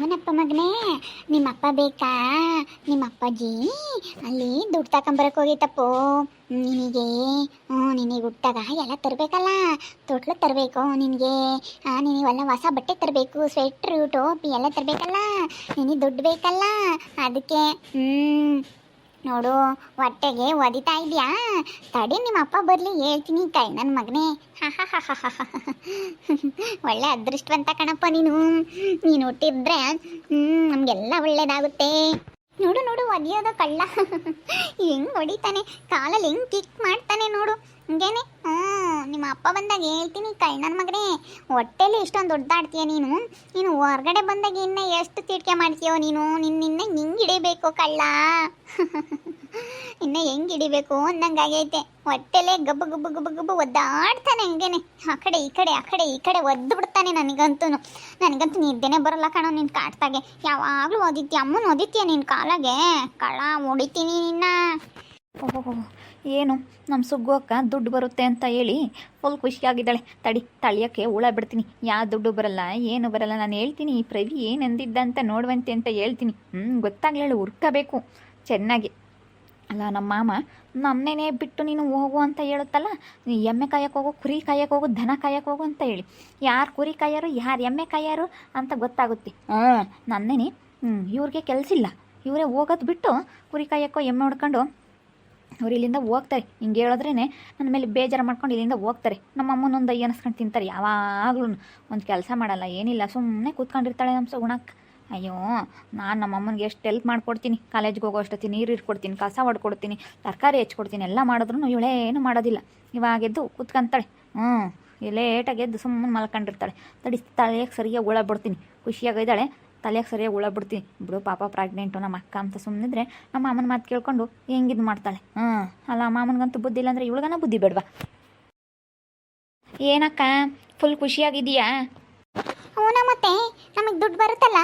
ಏನಪ್ಪ ಮಗನೇ, ನಿಮ್ಮಪ್ಪ ಬೇಕಾ? ನಿಮ್ಮಪ್ಪಾಜಿ ಅಲ್ಲಿ ದುಡ್ಡು ತಗೊಂಬರಕ್ಕೆ ಹೋಗಿತ್ತಪ್ಪೋ ನಿನಗೆ. ನಿನಗೆ ಹುಟ್ಟಾಗ ಎಲ್ಲ ತರಬೇಕಲ್ಲ, ತೊಟ್ಲು ತರಬೇಕು ನಿನಗೆ. ನಿನಗೆಲ್ಲ ಹೊಸ ಬಟ್ಟೆ ತರಬೇಕು, ಸ್ವೆಟ್ರು ಟೋಪಿ ಎಲ್ಲ ತರಬೇಕಲ್ಲ, ನಿನಗೆ ದುಡ್ಡು ಬೇಕಲ್ಲ. ಅದಕ್ಕೆ ನೋಡು ಹೊಟ್ಟೆಗೆ ಒದಿತಾ ಇದೆಯಾ? ತಡಿ ನಿಮ್ಮ ಅಪ್ಪ ಬರಲಿ ಹೇಳ್ತೀನಿ ಕೈ ನನ್ನ ಮಗನೇ. ಒಳ್ಳೆ ಅದೃಷ್ಟವಂತ ಕಣಪ್ಪ ನೀನು. ನೀನು ಹುಟ್ಟಿದ್ರೆ ನಮಗೆಲ್ಲ ಒಳ್ಳೇದಾಗುತ್ತೆ. ನೋಡು ನೋಡು ಒದಿಯೋದು ಕಳ್ಳ ಹೆಂಗೆ ಹೊಡಿತಾನೆ, ಕಾಲಲ್ಲಿ ಹೆಂಗೆ ಕಿಕ್ ಮಾಡ್ತಾನೆ ನೋಡು. ಹಂಗೇನೆ ನಿಮ್ಮ ಅಪ್ಪ ಬಂದಾಗ ಹೇಳ್ತೀನಿ ಕೈ ನನ್ನ ಮಗನೇ. ಹೊಟ್ಟೆಲಿ ಇಷ್ಟೊಂದು ದೊಡ್ಡದಾಡ್ತೀಯ ನೀನು. ನೀನು ಹೊರಗಡೆ ಬಂದಾಗ ಇನ್ನ ಎಷ್ಟು ತಿಡ್ಕೆ ಮಾಡ್ತೀಯೋ ನೀನು. ನಿನ್ನ ಹೆಂಗೆ ಹಿಡಿಬೇಕು ಕಳ್ಳ ಇನ್ನ ಹೆಂಗೆ ಹಿಡಿಬೇಕು ಅಂದಂಗಾಗೈತೆ. ಹೊಟ್ಟೆಲೆ ಗಬ್ಬು ಗಬ್ಬು ಗಬ್ಬು ಗಬ್ಬು ಒದ್ದಾಡ್ತಾನೆ ಹಂಗೇನೆ. ಆ ಕಡೆ ಈ ಕಡೆ ಆ ಕಡೆ ಈ ಕಡೆ ಒದ್ದು ಬಿಡ್ತಾನೆ. ನನಗಂತೂ ನಿದ್ದೆನೇ ಬರಲ್ಲ ಕಣೋ ನಿನ್ನ ಕಾಡ್ತಾಗೆ. ಯಾವಾಗಲೂ ಓದಿತ್ತೀಯ ಅಮ್ಮನ ಓದಿತ್ತೀಯ ನಿನ್ನ ಕಾಲಾಗೆ. ಕಳ್ಳ ಹೊಡಿತೀನಿ ನಿನ್ನ. ಓಹೋ, ಏನು ನಮ್ಮ ಸುಗ್ಗು ಅಕ್ಕ ದುಡ್ಡು ಬರುತ್ತೆ ಅಂತ ಹೇಳಿ ಫುಲ್ ಖುಷಿಯಾಗಿದ್ದಾಳೆ. ತಡಿ ತಳಿಯೋಕ್ಕೆ ಹುಳ ಬಿಡ್ತೀನಿ. ಯಾವ ದುಡ್ಡು ಬರಲ್ಲ ಏನು ಬರಲ್ಲ, ನಾನು ಹೇಳ್ತೀನಿ ಈ ಪ್ರವಿ ಏನು ಅಂದಿದ್ದ ಅಂತ ನೋಡುವಂತೆ ಅಂತ ಹೇಳ್ತೀನಿ. ಗೊತ್ತಾಗ್ಲೇಳು ಹುರ್ಕಬೇಕು ಚೆನ್ನಾಗಿ. ಅಲ್ಲ ನಮ್ಮ ಮಾಮ ನಮ್ಮನ್ನೇ ಬಿಟ್ಟು ನೀನು ಹೋಗು ಅಂತ ಹೇಳುತ್ತಲ್ಲ, ಎಮ್ಮೆ ಕಾಯಕ್ಕೆ ಹೋಗು, ಕುರಿ ಕಾಯಕ್ಕೆ ಹೋಗು, ದನ ಕಾಯಕ್ಕೆ ಹೋಗು ಅಂತ ಹೇಳಿ ಯಾರು ಕುರಿ ಕಾಯೋರು ಯಾರು ಎಮ್ಮೆ ಕಾಯೋರು ಅಂತ ಗೊತ್ತಾಗುತ್ತೆ. ನನ್ನೇನೆ ಇವ್ರಿಗೆ ಕೆಲಸ ಇಲ್ಲ, ಇವರೇ ಹೋಗೋದು ಬಿಟ್ಟು ಕುರಿ ಕಾಯಕ್ಕೋ ಎಮ್ಮೆ ಹೊಡ್ಕೊಂಡು ಅವ್ರು ಇಲ್ಲಿಂದ ಹೋಗ್ತಾರೆ. ಹಿಂಗೆ ಹೇಳಿದ್ರೇ ನನ್ನ ಮೇಲೆ ಬೇಜಾರು ಮಾಡ್ಕೊಂಡು ಇಲ್ಲಿಂದ ಹೋಗ್ತಾರೆ. ನಮ್ಮ ಅಮ್ಮನೊಂದು ಅಯ್ಯ ಅನ್ಸ್ಕೊಂಡು ತಿಂತಾರೆ. ಯಾವಾಗಲೂ ಒಂದು ಕೆಲಸ ಮಾಡಲ್ಲ ಏನಿಲ್ಲ, ಸುಮ್ಮನೆ ಕೂತ್ಕೊಂಡಿರ್ತಾಳೆ ನಮ್ಮ ಸುಗುಣಕ್ಕೆ. ಅಯ್ಯೋ, ನಾನು ನಮ್ಮ ಅಮ್ಮನಿಗೆ ಎಷ್ಟು ಹೆಲ್ಪ್ ಮಾಡಿಕೊಡ್ತೀನಿ. ಕಾಲೇಜ್ಗೆ ಹೋಗೋ ಅಷ್ಟೊತ್ತಿ ನೀರು ಇಟ್ಕೊಡ್ತೀನಿ, ಕಸ ಹೊಡ್ಕೊಡ್ತೀನಿ, ತರಕಾರಿ ಹೆಚ್ಚಿಕೊಡ್ತೀನಿ, ಎಲ್ಲ ಮಾಡಿದ್ರು ಇವಳೇನು ಮಾಡೋದಿಲ್ಲ. ಇವಾಗೆದ್ದು ಕೂತ್ಕೊಂತಾಳೆ. ಲೇಟಾಗಿ ಎದ್ದು ಸುಮ್ಮನೆ ಮಲ್ಕೊಂಡಿರ್ತಾಳೆ. ತಡಿ ತಲೆಗೆ ಸರಿಯಾಗಿ ಹುಳ ಬಿಡ್ತೀನಿ. ಖುಷಿಯಾಗಿದ್ದಾಳೆ, ತಲೆಗೆ ಸರಿಯಾಗಿ ಹುಳ ಬಿಡ್ತೀನಿ. ಬಿಡು ಪಾಪ ಪ್ರೆಗ್ನೆಂಟು ನಮ್ಮ ಅಕ್ಕ ಅಂತ ಸುಮ್ಮನಿದ್ರೆ ನಮ್ಮ ಮಾಮನ ಮಾತು ಕೇಳ್ಕೊಂಡು ಹೆಂಗಿದ್ದು ಮಾಡ್ತಾಳೆ. ಅಲ್ಲ ಮಾಮನಿಗಂತೂ ಬುದ್ಧಿ ಇಲ್ಲ ಅಂದರೆ ಇವಳಿಗನ ಬುದ್ಧಿ ಬೇಡವಾ? ಏನಕ್ಕ ಫುಲ್ ಖುಷಿಯಾಗಿದೆಯಾ? ಹೂನ, ಮತ್ತೆ ನಮಗೆ ದುಡ್ಡು ಬರುತ್ತಲ್ಲ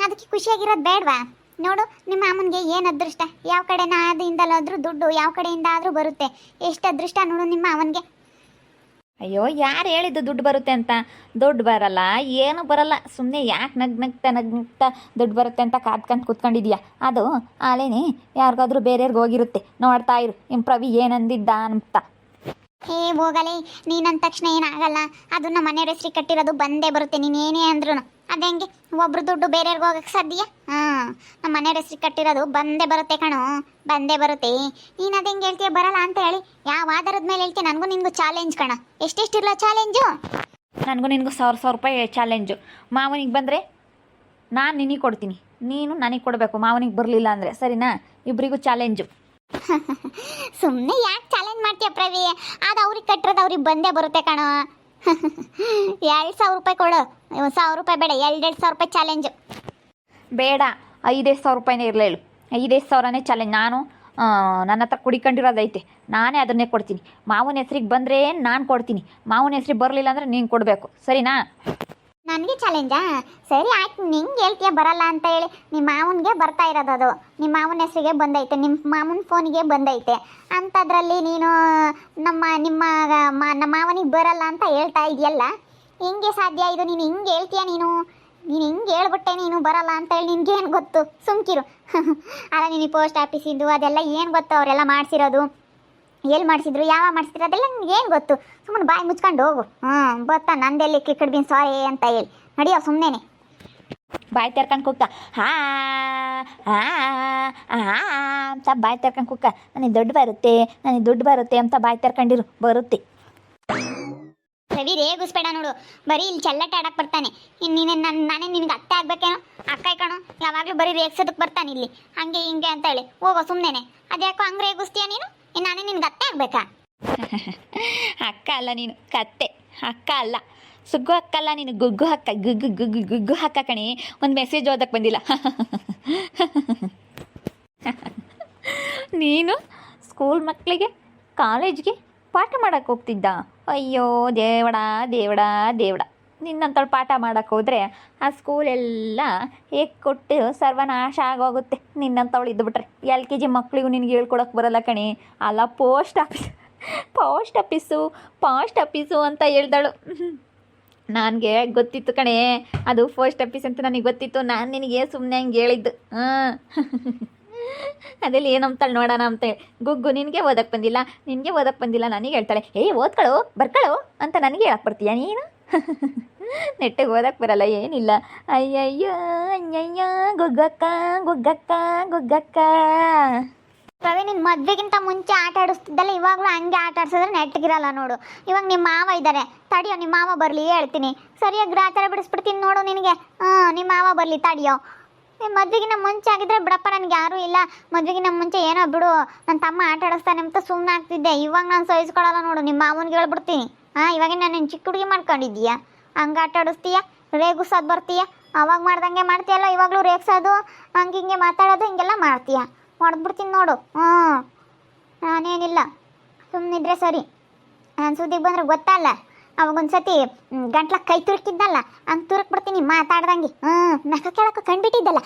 ಅದಕ್ಕೆ ಖುಷಿಯಾಗಿರೋದು ಬೇಡವಾ? ನೋಡು ನಿಮ್ಮ ಮಾಮನಿಗೆ ಏನು ಅದೃಷ್ಟ. ಯಾವ ಕಡೆನ ಆದ್ರಿಂದಲಾದರೂ ದುಡ್ಡು ಯಾವ ಕಡೆಯಿಂದ ಆದರೂ ಬರುತ್ತೆ. ಎಷ್ಟು ಅದೃಷ್ಟ ನೋಡು ನಿಮ್ಮ ಮಾವನಿಗೆ. ಅಯ್ಯೋ, ಯಾರು ಹೇಳಿದ್ದು ದುಡ್ಡು ಬರುತ್ತೆ ಅಂತ? ದುಡ್ಡು ಬರಲ್ಲ, ಏನು ಬರಲ್ಲ. ಸುಮ್ಮನೆ ಯಾಕೆ ನಗ್ನಗ್ತಾ ದುಡ್ಡು ಬರುತ್ತೆ ಅಂತ ಕಾದ್ಕಂತ ಕೂತ್ಕೊಂಡಿದ್ಯಾ? ಅದು ಆಲೇನೆ ಯಾರಿಗಾದ್ರೂ ಬೇರೆಯವ್ರಿಗೆ ಹೋಗಿರುತ್ತೆ. ನೋಡ್ತಾ ಇರು ನಿಮ್ಮ ಪ್ರವಿ ಏನಂದಿದ್ದ ಅಂತ. ಹೋಗಲೇ, ನೀನಂದ ತಕ್ಷಣ ಏನಾಗಲ್ಲ. ಅದು ನಮ್ಮ ಮನೆಯವ್ರ ಹೆಸ್ರಿಗೆ ಕಟ್ಟಿರೋದು ಬಂದೇ ಬರುತ್ತೆ. ನೀನು ಏನೇ ಅಂದ್ರೂ ಅದೇಂಗೆ ಒಬ್ರು ದುಡ್ಡು ಬೇರೆಯವ್ರಿಗೆ ಹೋಗಕ್ಕೆ ಸಾಧ್ಯ? ನಮ್ಮ ಮನೆಯವ್ರ ಹೆಸ್ರಿಗೆ ಕಟ್ಟಿರೋದು ಬಂದೇ ಬರುತ್ತೆ ಕಣೋ, ಬಂದೇ ಬರುತ್ತೆ. ನೀನು ಅದು ಹೆಂಗೆ ಹೇಳ್ತೀಯ ಬರಲ್ಲ ಅಂತ ಹೇಳಿ? ಯಾವ ಆಧಾರದ ಮೇಲೆ ಹೇಳ್ತೀಯ? ನನಗೂ ನಿನಗೂ ಚಾಲೆಂಜ್ ಕಣ. ಎಷ್ಟೆಷ್ಟಿರಲ್ಲ ಚಾಲೆಂಜು? ನನಗೂ ನಿನಗೂ 1000 ರೂಪಾಯಿ ಚಾಲೆಂಜು. ಮಾವನಿಗೆ ಬಂದರೆ ನಾನು ನಿನಗೆ ಕೊಡ್ತೀನಿ, ನೀನು ನನಗೆ ಕೊಡಬೇಕು. ಮಾವನಿಗೆ ಬರಲಿಲ್ಲ ಅಂದರೆ ಸರಿನಾ? ಇಬ್ಬರಿಗೂ ಚಾಲೆಂಜು. ಸುಮ್ಮನೆ ಯಾಕೆ ಚಾಲೆಂಜ್ ಮಾಡ್ತೀಯ ಪ್ರವಿ? ಅದು ಅವ್ರಿಗೆ ಕಟ್ಟಿರೋದು ಅವ್ರಿಗೆ ಬಂದೇ ಬರುತ್ತೆ ಕಣೋ. 2000 ರೂಪಾಯಿ ಕೊಡು. 1000 ರೂಪಾಯಿ ಬೇಡ, 2,500 ರೂಪಾಯಿ ಚಾಲೆಂಜು. ಬೇಡ, 5,000 ರೂಪಾಯಿನೇ ಇರಲಿ ಹೇಳು. 5,000ನೇ ಚಾಲೆಂಜ್. ನಾನು ನನ್ನ ಹತ್ರ ಕುಡಿಕೊಂಡಿರೋದೈತೆ, ನಾನೇ ಅದನ್ನೇ ಕೊಡ್ತೀನಿ. ಮಾವನ ಹೆಸ್ರಿಗೆ ಬಂದರೆ ನಾನು ಕೊಡ್ತೀನಿ, ಮಾವನ ಹೆಸ್ರಿಗೆ ಬರಲಿಲ್ಲ ಅಂದರೆ ನೀನು ಕೊಡಬೇಕು. ಸರಿನಾ? ನನಗೆ ಚಾಲೆಂಜಾ? ಸರಿ ಆಯ್ತು, ನಿಂಗೆ ಹೇಳ್ತೀಯ ಬರಲ್ಲ ಅಂತ ಹೇಳಿ. ನಿಮ್ಮ ಮಾವನಿಗೆ ಬರ್ತಾ ಇರೋದು ಅದು. ನಿಮ್ಮ ಮಾವನ ಹೆಸರಿಗೆ ಬಂದೈತೆ, ನಿಮ್ಮ ಮಾವನ ಫೋನಿಗೆ ಬಂದೈತೆ. ಅಂಥದ್ರಲ್ಲಿ ನೀನು ನಿಮ್ಮ ಮಾವನಿಗೆ ಬರಲ್ಲ ಅಂತ ಹೇಳ್ತಾ ಇದೆಯಲ್ಲ, ಹೆಂಗೆ ಸಾಧ್ಯ ಇದು? ನೀನು ಹಿಂಗೆ ಹೇಳ್ತೀಯ? ನೀನು ಹಿಂಗೆ ಹೇಳ್ಬಿಟ್ಟೆ ನೀನು ಬರಲ್ಲ ಅಂತ ಹೇಳಿ. ನಿನ್ಗೇನು ಗೊತ್ತು? ಸುಮ್ಕಿರು. ಅಲ್ಲ, ನೀನು ಪೋಸ್ಟ್ ಆಫೀಸಿದ್ದು ಅದೆಲ್ಲ ಏನು ಗೊತ್ತು? ಅವರೆಲ್ಲ ಮಾಡಿಸಿರೋದು ಎಲ್ಲಿ ಮಾಡಿಸಿದ್ರು, ಯಾವಾಗ ಮಾಡಿಸಿದ್ರು ಅದೆಲ್ಲ ನಿನ್ಗೇನು ಗೊತ್ತು? ಸುಮ್ಮನೆ ಬಾಯಿ ಮುಚ್ಕೊಂಡು ಹೋಗು. ಗೊತ್ತಾ ನಂದೆಲ್ಲಿ ಕ್ರಿಕೆಟ್ ಬಿನ್ ಸಾರಿ ಅಂತ ಹೇಳಿ ನಡಿಯೋ ಸುಮ್ಮನೆ. ಬಾಯಿ ತೆರ್ಕೊಂಡು ಕುಕ್ಕ ಅಂತ ಬಾಯಿ ತೆರ್ಕೊಂಡು ಕುಕ್ಕ. ನನಗೆ ದುಡ್ಡು ಬರುತ್ತೆ, ನನಗೆ ದುಡ್ಡು ಬರುತ್ತೆ ಅಂತ ಬಾಯಿ ತೆರ್ಕೊಂಡಿರು, ಬರುತ್ತೆ. ರವಿ ರೇಗಿಸ್ಬೇಡ ನೋಡು, ಬರೀ ಇಲ್ಲಿ ಚೆಲ್ಲಟ ಆಡಕ್ಕೆ ಬರ್ತಾನೆ. ನೀನು ನಾನೇ ನಿನಗೆ ಅತ್ತೆ ಆಗ್ಬೇಕೇನೋ? ಅಕ್ಕ ಕಣೋ, ಯಾವಾಗಲೂ ಬರೀ ರೇಗ್ಸೋದಕ್ಕೆ ಬರ್ತಾನೆ ಇಲ್ಲಿ, ಹಂಗೆ ಹಿಂಗೆ ಅಂತ ಹೇಳಿ. ಹೋಗೋ ಸುಮ್ಮನೆ. ಅದ್ಯಾಕೋ ಹಂಗೆ ರೇಗಿಸ್ತೀಯ ನೀನು? ನಾನೇ ನಿನ್ಗೆ ಅತ್ತೆ ಆಗ್ಬೇಕಾ? ಅಕ್ಕ ಅಲ್ಲ ನೀನು, ಕತ್ತೆ. ಅಕ್ಕ ಅಲ್ಲ, ಸುಗ್ಗು ಅಕ್ಕ ಅಲ್ಲ ನೀನು, ಗುಗ್ಗು ಅಕ್ಕ. ಗುಗ್ಗು ಗುಗ್ಗು ಗುಗ್ಗು ಅಕ್ಕ ಕಣಿ. ಒಂದು ಮೆಸೇಜ್ ಓದಕ್ಕೆ ಬಂದಿಲ್ಲ. ನೀನು ಸ್ಕೂಲ್ ಮಕ್ಕಳಿಗೆ ಕಾಲೇಜ್ಗೆ ಪಾಠ ಮಾಡೋಕ್ಕೆ ಹೋಗ್ತಿದ್ದ? ಅಯ್ಯೋ ದೇವಡ ದೇವಡ ದೇವಡ. ನಿನ್ನಂತಳು ಪಾಠ ಮಾಡೋಕ್ಕೆ ಹೋದರೆ ಆ ಸ್ಕೂಲೆಲ್ಲ ಹೇಗೆ ಕೊಟ್ಟು ಸರ್ವನಾಶ ಆಗೋಗುತ್ತೆ. ನಿನ್ನಂತವಳು ಇದ್ದುಬಿಟ್ರೆ LKG ಮಕ್ಕಳಿಗೂ ನಿನಗೆ ಹೇಳ್ಕೊಡೋಕೆ ಬರೋಲ್ಲ ಕಣಿ. ಅಲ್ಲ ಪೋಸ್ಟ್ ಆಫೀಸು ಅಂತ ಹೇಳ್ದಳು. ನನಗೆ ಗೊತ್ತಿತ್ತು ಕಣೆ, ಅದು ಪೋಸ್ಟ್ ಆಫೀಸ್ ಅಂತ ನನಗೆ ಗೊತ್ತಿತ್ತು. ನಾನು ನಿನಗೆ ಸುಮ್ಮನೆ ಹಂಗೆ ಹೇಳಿದ್ದು. ಹಾಂ ಅದೆಲ್ಲಿ ಏನಂತಾಳೆ ನೋಡೋಣ ಅಂತೇಳಿ. ಗುಗ್ಗು ನಿನಗೆ ಓದಕ್ಕೆ ಬಂದಿಲ್ಲ, ನಿನಗೆ ಓದಕ್ಕೆ ಬಂದಿಲ್ಲ ನನಗೆ ಹೇಳ್ತಾಳೆ. ಓದ್ಕಳು ಬರ್ಕಳು ಅಂತ ನನಗೆ ಹೇಳಕ್ಕೆ ಬರ್ತೀಯ ನೀನು? ನೆಟ್ಟಿಗೆ ಓದಕ್ಕೆ ಬರಲ್ಲ, ಏನಿಲ್ಲ. ಅಯ್ಯಯ್ಯೋ ಅಯ್ಯಯ್ಯ ಗುಗ್ಗಕ್ಕ ಗುಗ್ಗಕ್ಕ ಗುಗ್ಗಕ್ಕ. ರವಿ, ನಿನ್ನ ಮದ್ವೆಗಿಂತ ಮುಂಚೆ ಆಟ ಆಡಿಸ್ತಿದ್ದಲ್ಲ, ಇವಾಗಲೂ ಹಂಗೆ ಆಟ ಆಡ್ಸಿದ್ರೆ ನೆಟ್ಟಗಿರಲ್ಲ ನೋಡು. ಇವಾಗ ನಿಮ್ಮ ಮಾವ ಇದ್ದಾರೆ, ತಡಿಯೋ ನಿಮ್ಮ ಮಾವ ಬರಲಿ ಹೇಳ್ತೀನಿ. ಸರಿಯಾಗಿ ಗ್ರಾಚಾರ ಬಿಡಿಸ್ಬಿಡ್ತೀನಿ ನೋಡು ನಿನಗೆ. ನಿಮ್ಮ ಮಾವ ಬರಲಿ ತಡಿಯೋ. ನಿಮ್ಮ ಮದ್ವೆಗಿನ ಮುಂಚೆ ಆಗಿದ್ರೆ ಬಿಡಪ್ಪ, ನನಗೆ ಯಾರೂ ಇಲ್ಲ. ಮದ್ವೆಗಿನ ಮುಂಚೆ ಏನೋ ಬಿಡು, ನನ್ನ ತಮ್ಮ ಆಟ ಆಡಿಸ್ತಾನೆ ಅಂತ ಸುಮ್ಮನೆ ಆಗ್ತಿದ್ದೆ. ಇವಾಗ ನಾನು ಸಹಿಸ್ಕೊಳ್ಳಲ್ಲ ನೋಡು, ನಿಮ್ಮ ಮಾವನಿಗೆ ಹೇಳ್ಬಿಡ್ತೀನಿ. ಇವಾಗ ನಾನು ಚಿಕ್ಕ ಹುಡುಗಿ ಮಾಡ್ಕೊಂಡಿದ್ದೀಯಾ? ಹಂಗೆ ಆಟ ಆಡಿಸ್ತೀಯ, ರೇಗಿಸೋದು ಬರ್ತೀಯ, ಅವಾಗ ಮಾಡ್ದಂಗೆ ಮಾಡ್ತೀಯಲ್ಲ. ಇವಾಗಲೂ ರೇಗಿಸೋದು, ಹಂಗೆ ಹಿಂಗೆ ಮಾತಾಡೋದು ಹಿಂಗೆಲ್ಲ ಮಾಡ್ತೀಯ. ಹೊಡೆದ್ಬಿಡ್ತೀನಿ ನೋಡು. ನಾನೇನಿಲ್ಲ, ಸುಮ್ಮನಿದ್ರೆ ಸರಿ. ನಾನು ಸುದ್ದಿಗೆ ಬಂದ್ರೆ ಗೊತ್ತಲ್ಲ, ಅವಾಗೊಂದು ಸತಿ ಗಂಟ್ಲ ಕೈ ತುರುಕಿದ್ದಲ್ಲ, ಹಂಗೆ ತುರುಕ್ಬಿಡ್ತೀನಿ ಮಾತಾಡ್ದಂಗೆ. ನಕ ಕೇಳಕ್ಕೆ ಕಂಡುಬಿಟ್ಟಿದ್ದಲ್ಲ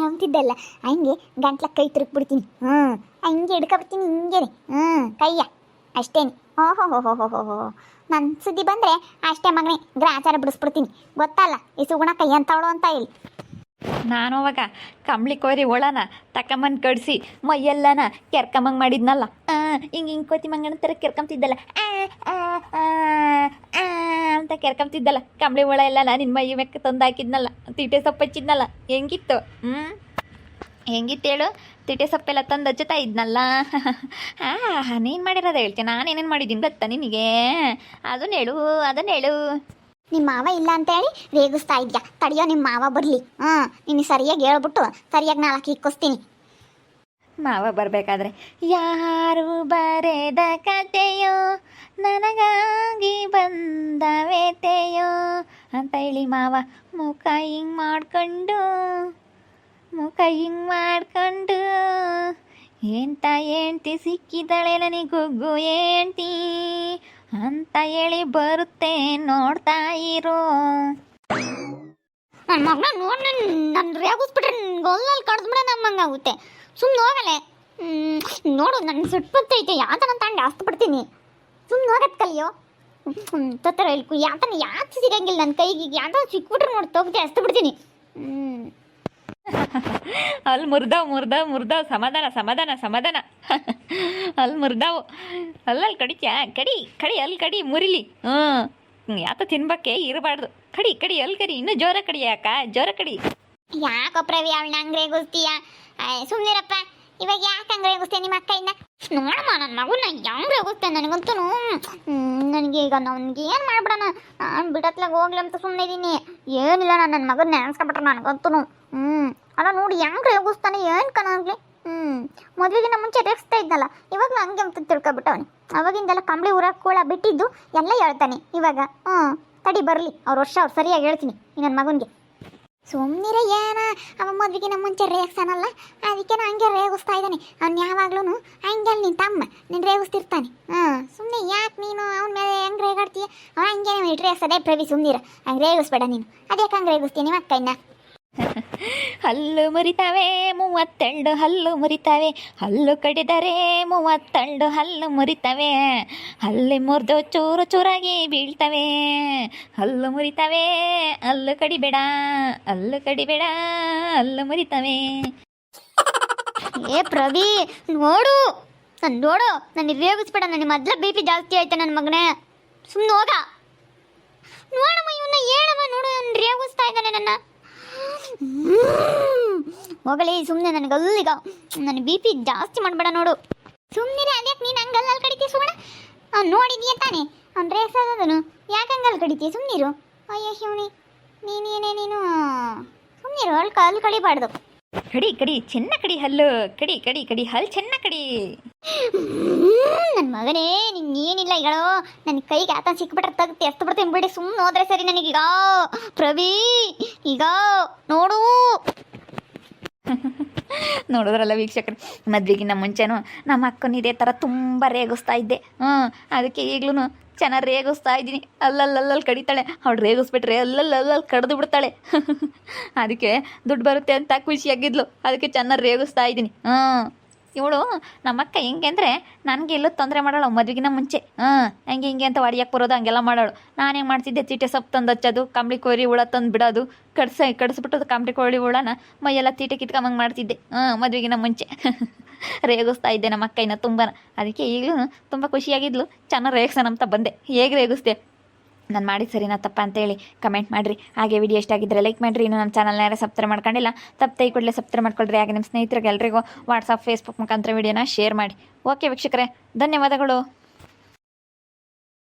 ಅಂತಿದ್ದಲ್ಲ, ಹಂಗೆ ಗಂಟ್ಲ ಕೈ ತುರುಕ್ಬಿಡ್ತೀನಿ. ಹಂಗೆ ಹಿಡ್ಕೊಬಿಡ್ತೀನಿ ಹಿಂಗೆ ಕೈಯ ಅಷ್ಟೇನೆ. ಓಹೋ ನನ್ನ ಸುದ್ದಿ ಬಂದರೆ ಅಷ್ಟೇ ಮಗನೇ, ಗ್ರಾಚಾರ ಬಿಡಿಸ್ಬಿಡ್ತೀನಿ. ಗೊತ್ತಲ್ಲ ಈ ಸುಗುಣ ಕೈ ಅಂತವಳು ಅಂತ ಹೇಳಿ. ನಾನು ಅವಾಗ ಕಂಬ್ಳಿ ಕೋರಿ ಒಳನ ತಕೊಂಬಂದು ಕಡಿಸಿ ಮೈಯೆಲ್ಲನ ಕೆರ್ಕಂಬಂಗೆ ಮಾಡಿದ್ನಲ್ಲ. ಹಿಂಗೆ ಕೋತಿ ಮಂಗನ ಥರ ಕೆರ್ಕೊಂತಿದ್ದಲ್ಲ, ಅಂತ ಕೆರ್ಕೊಂತಿದ್ದಲ್ಲ. ಕಂಬ್ಳಿ ಒಳ ಎಲ್ಲ ನಿನ್ನ ಮೈ ಮೆಕ್ಕ ತಂದು ಹಾಕಿದ್ನಲ್ಲ, ತೀಟೆ ಸೊಪ್ಪು ಹಚ್ಚಿದ್ನಲ್ಲ. ಹೆಂಗಿತ್ತು? ಹೆಂಗಿತ್ತು ಹೇಳು? ತೀಟೆ ಸೊಪ್ಪೆಲ್ಲ ತಂದು ಹಚ್ಚುತ್ತಾ ಇದ್ನಲ್ಲ. ನೀನು ಮಾಡಿರೋದು ಹೇಳ್ತೀನಿ, ನಾನು ಏನೇನು ಮಾಡಿದ್ದೀನಿ ಗೊತ್ತಾ ನಿನಗೆ? ಅದನ್ನ ಹೇಳು. ನಿಮ್ಮ ಮಾವ ಇಲ್ಲ ಅಂತ ಹೇಳಿ ರೇಗಿಸ್ತಾ ಇದ್ಯಾ? ತಡಿಯೋ ನಿಮ್ಮ ಮಾವ ಬರಲಿ. ನೀನು ಸರಿಯಾಗಿ ಹೇಳ್ಬಿಟ್ಟು ಸರಿಯಾಗಿ 4 ಇಕ್ಕಿಸ್ತೀನಿ. ಮಾವ ಬರಬೇಕಾದ್ರೆ ಯಾರು ಬರೆದ ಕತೆಯೋ ನನಗಾಗಿ ಬಂದವೇತೆಯೋ ಅಂತ ಹೇಳಿ ಮಾವ ಮುಖ ಹಿಂಗೆ ಮಾಡ್ಕೊಂಡು ಎಂತ ಹೆಂಡ್ತಿ ಸಿಕ್ಕಿದಳೆ ನನಗೆ ಗುಗ್ಗು ಹೆಂಡ್ತಿ ಅಂತ ಹೇಳಿ ಬರುತ್ತೆ ನೋಡ್ತಾ ಇರೋ. ನನ್ನ ಮಗನ ನೋಡಿ ನನ್ನ ರೇಗಿಸ್ಬಿಟ್ರೆ ಗೊಲ್ಲಲ್ಲಿ ಕಡ್ದ್ಬಿಡ ನಮ್ಮಂಗಾಗುತ್ತೆ. ಸುಮ್ಮನೆ ಹೋಗಲೆ. ನೋಡು ನನ್ನ ಸುಟ್ಬತ್ತೈತೆ, ಯಾತನ ತಾಂಡು ಜಾಸ್ತಿ ಬಿಡ್ತೀನಿ. ಸುಮ್ಮನೆ ಹೋಗತ್ ಕಲಿಯೋ. ತತ್ತರ ಹೇಳ್ಕು ಯಾತನ ಯಾಕೆ ಸಿಗಂಗಿಲ್ಲ ನನ್ನ ಕೈಗೆ. ಯಾತನ ಸಿಕ್ಬಿಟ್ರೆ ನೋಡಿ ತೊಗ್ದೆ ಅಷ್ಟು ಬಿಡ್ತೀನಿ. ಅಲ್ಲಿ ಮುರ್ದಾವ್ ಸಮಾಧಾನ ಅಲ್ಲಿ ಮುರ್ದಾವು. ಅಲ್ಲಲ್ಲಿ ಕಡಿತ್ಯಾ? ಕಡಿ ಅಲ್ಲಿ ಕಡಿ ಮುರಿಲಿ. ಯಾತ ತಿನ್ಬೇಕೆ ಇರಬಾರ್ದು. ಕಡಿ ಅಲ್ಲಿ ಕಡಿ, ಇನ್ನೂ ಜೋರ ಕಡಿ. ಜೋರ ಕಡಿ. ಯಾಕೋ ಪ್ರವಿ ಅವಳನ್ನ ಹಂಗೆ ರೇಗಿಸ್ತೀಯ? ಸುಮ್ಮನಿರಪ್ಪ. ಇವಾಗ ಯಾಕೆ ಹಂಗೆ ರೇಗಿಸ್ತೀಯ ನಿಮ್ಮ ಅಕ್ಕಯ್ಯನ? ನೋಡಮ್ಮ ನನ್ನ ಮಗನ ಹೆಂಗೆ ರೇಗಿಸ್ತಾನೆ ನನಗಂತೂ. ನನಗೆ ಈಗ ನನಗೆ ಏನು ಮಾಡ್ಬಿಡೋಣ, ನಾನು ಬಿಡತ್ಲಾಗ ಹೋಗ್ಲಿ ಅಂತ ಸುಮ್ಮನೆ ಇದ್ದೀನಿ. ಏನಿಲ್ಲ, ನಾನು ನನ್ನ ಮಗನ ನೆನೆಸ್ಕೊಬಿಟ್ರೆ ನನಗಂತೂ. ಅಲ್ಲ ನೋಡಿ ಹೆಂಗೆ ರೇಗಿಸ್ತಾನೆ, ಏನು ಕನಾಗ್ಲಿ. ಮದುವೆಗಿನ ಮುಂಚೆ ರೇಗಿಸ್ತಾ ಇದ್ನಲ್ಲ, ಇವಾಗಲೂ ಹಂಗೆ ಅಂತ ತಿಳ್ಕೊಬಿಟ್ಟವನಿ. ಅವಾಗಿಂದೆಲ್ಲ ಕಂಬಳಿ ಊರಾಗ ಕೋಳ ಬಿಟ್ಟಿದ್ದು ಎಲ್ಲ ಹೇಳ್ತಾನೆ ಇವಾಗ. ತಡಿ ಬರಲಿ, ಅವ್ರು ಸರಿಯಾಗಿ ಹೇಳ್ತೀನಿ ನನ್ನ ಮಗನಿಗೆ. ಸುಮ್ಮನಿರ ಏನ, ಅವ ಮದುವೆಗಿನ ಮುಂಚೆ ರೇಗಿಸ್ತಾನಲ್ಲ, ಅದಕ್ಕೆ ಹಂಗೆ ರೇಗಿಸ್ತಾ ಇದ್ದಾನೆ. ಅವ್ನು ಯಾವಾಗ್ಲೂ ಹಂಗೆ ನಿನ್ನ ತಮ್ಮ ನೀನು ರೇಗಿಸ್ತಿರ್ತಾನೆ. ಸುಮ್ಮನೆ ಯಾಕೆ ನೀನು ಅವನ ಮೇಲೆ ಹೆಂಗೆ ರೇಗಾಡ್ತೀಯ? ಅವ ಹಂಗೆ ರೇಗಿಸೋದೇ ಪ್ರವಿ. ಸುಮ್ಮನಿರ, ಹಂಗೆ ರೇಗಿಸ್ಬೇಡ ನೀನು. ಅದಕ್ಕೆ ಹಂಗೆ ರೇಗಿಸ್ತೀನಿ ನಿಮ್ಮ ಅಕ್ಕಯ್ಯನ. ಹಲ್ಲು ಮುರಿತಾವೆ 32 ಹಲ್ಲು ಮುರಿತಾವೆ, ಹಲ್ಲು ಕಡಿದರೆ 32 ಹಲ್ಲು ಮುರಿತಾವೆ, ಹಲ್ಲು ಮುರಿದು ಚೂರು ಚೂರಾಗಿ ಬೀಳ್ತವೆ. ಹಲ್ಲು ಮುರಿತಾವೆ, ಹಲ್ಲು ಕಡಿಬೇಡ, ಹಲ್ಲು ಮುರಿತಾವೆ. ಏ ಪ್ರವಿ, ನೋಡು ನನಗೆ ರೇಗಿಸ್ಬೇಡ. ನನಗೆ ಮೊದಲ BP ಜಾಸ್ತಿ ಆಯ್ತು ನನ್ನ ಮಗನೇ. ಸುಮ್ಮನೆ ಹೋಗ. ನೋಡಮ್ಮ ಇವನ್ನ ಹೇಳಮ್ಮ, ನೋಡು ಅವ್ನು ರೇಗಿಸ್ತಾ ಇದ್ದಾನೆ ನನ್ನ. ಹೋಗಲಿ ಸುಮ್ಮನೆ, ನನಗೆ ಅಲ್ಲಿಗ ನನ್ನ BP ಜಾಸ್ತಿ ಮಾಡಬೇಡ ನೋಡು. ಸುಮ್ಮನೆ ಅದ್ಯಾಕೆ ನೀನು ಹಂಗಲ್ಲಿ ಕಡಿತೀಯ ಸುಮ್ಮನೆ? ಅವ್ನು ನೋಡಿದೀಯ ತಾನೆ ಅವ್ನು ರೇಗ್ಸೋದನು, ಯಾಕೆ ಹಂಗಲ್ಲಿ ಕಡಿತೀಯ? ಸುಮ್ಮನಿರು. ಅಯ್ಯೋ ಶಿವನಿ, ನೀನು ಸುಮ್ಮನಿರು. ಅಲ್ಲಿ ಕಡಿಬಾರ್ದು. ಕಡಿ ಚೆನ್ನ ಕಡಿ, ಹಲ್ಲು ಕಡಿ ಹಲ್ಲು ಚೆನ್ನ ಕಡಿ. ನನ್ನ ಮಗನೇ, ಏನಿಲ್ಲ ಈಗ ನನ್ನ ಕೈಗೆ ಆತ ಸಿಕ್ಬಿಟ್ರೆ ತೆಗ್ದು ಎಷ್ಟು ಬಿಡ್ತೀನಿ ಬಿಡಿ. ಸುಮ್ಮನೆ ಹೋದ್ರೆ ಸರಿ ನನಗೀಗ. ಪ್ರವಿ ಈಗ ನೋಡು. ನೋಡಿದ್ರಲ್ಲ ವೀಕ್ಷಕರು, ಮದ್ವೆಗಿನ್ನ ಮುಂಚೆನೂ ನಮ್ಮ ಅಕ್ಕನ ಇದೇ ಥರ ತುಂಬ ರೇಗಿಸ್ತಾ ಇದ್ದೆ. ಅದಕ್ಕೆ ಈಗಲೂ ಚೆನ್ನಾಗಿ ರೇಗಿಸ್ತಾ ಇದ್ದೀನಿ. ಅಲ್ಲಲ್ಲಿ ಕಡಿತಾಳೆ ಅವಳು. ರೇಗಿಸ್ಬಿಟ್ರೆ ಅಲ್ಲಲ್ಲಿ ಕಡ್ದು ಬಿಡ್ತಾಳೆ. ಅದಕ್ಕೆ ದುಡ್ಡು ಬರುತ್ತೆ ಅಂತ ಖುಷಿಯಾಗಿದ್ಲು. ಅದಕ್ಕೆ ಚೆನ್ನಾಗಿ ರೇಗಿಸ್ತಾ ಇದ್ದೀನಿ. ಇವಳು ನಮ್ಮಕ್ಕ ಹೆಂಗೆ ಅಂದರೆ ನನಗೆ ಎಲ್ಲೂ ತೊಂದರೆ ಮಾಡೋಳು ಮದುವೆಗಿನ ಮುಂಚೆ ಹಂಗೆ ಹಿಂಗೆ ಅಂತ ಹೊಡಿಯಕ್ಕೆ ಬರೋದು ಹಂಗೆಲ್ಲ ಮಾಡೋಳು. ನಾನು ಹೆಂಗೆ ಮಾಡ್ತಿದ್ದೆ, ತೀಟೆ ಸೊಪ್ಪು ತಂದು ಹಚ್ಚೋದು, ಕಂಬಳಿ ಕೋರಿ ಹುಳ ತಂದು ಬಿಡೋದು, ಕಡಿಸ್ಬಿಟ್ಟು ಕಂಬಳಿ ಕೋಳಿ ಹುಳನ ಮೈಯೆಲ್ಲ ತೀಟೆ ಕಿತ್ಕೊಂಬಂಗೆ ಮಾಡ್ತಿದ್ದೆ ಮದುವೆಗಿನ ಮುಂಚೆ. ರೇಗಿಸ್ತಾ ಇದ್ದೆ ನಮ್ಮ ಅಕ್ಕಯ್ಯನ ತುಂಬ. ಅದಕ್ಕೆ ಈಗಲೂ ತುಂಬ ಖುಷಿಯಾಗಿದ್ಲು, ಚೆನ್ನಾಗಿ ರೇಗಿಸೋಣ ಅಂತ ಬಂದೆ. ಹೇಗೆ ರೇಗಿಸ್ದೆ, ನಾನು ಮಾಡಿದ್ದು ಸರಿನಾ ತಪ್ಪ ಅಂತೇಳಿ ಕಮೆಂಟ್ ಮಾಡಿರಿ. ಹಾಗೆ ವಿಡಿಯೋ ಇಷ್ಟ ಆಗಿದ್ದರೆ ಲೈಕ್ ಮಾಡಿರಿ. ಇನ್ನು ನಮ್ಮ ಚಾನಲ್ನ ಯಾರು ಸಬ್ಸ್ಕ್ರೈಬ್ ಮಾಡ್ಕೊಂಡಿಲ್ಲ ತಪ್ಪದೆ ಕೂಡಲೇ ಸಬ್ಸ್ಕ್ರೈಬ್ ಮಾಡ್ಕೊಳ್ರಿ. ಹಾಗೆ ನಿಮ್ಮ ಸ್ನೇಹಿತರಿಗೆ ಎಲ್ರಿಗೂ ವಾಟ್ಸಪ್ ಫೇಸ್ಬುಕ್ ಮುಖಾಂತರ ವಿಡಿಯೋನ ಶೇರ್ ಮಾಡಿ. ಓಕೆ ವೀಕ್ಷಕರೇ, ಧನ್ಯವಾದಗಳು.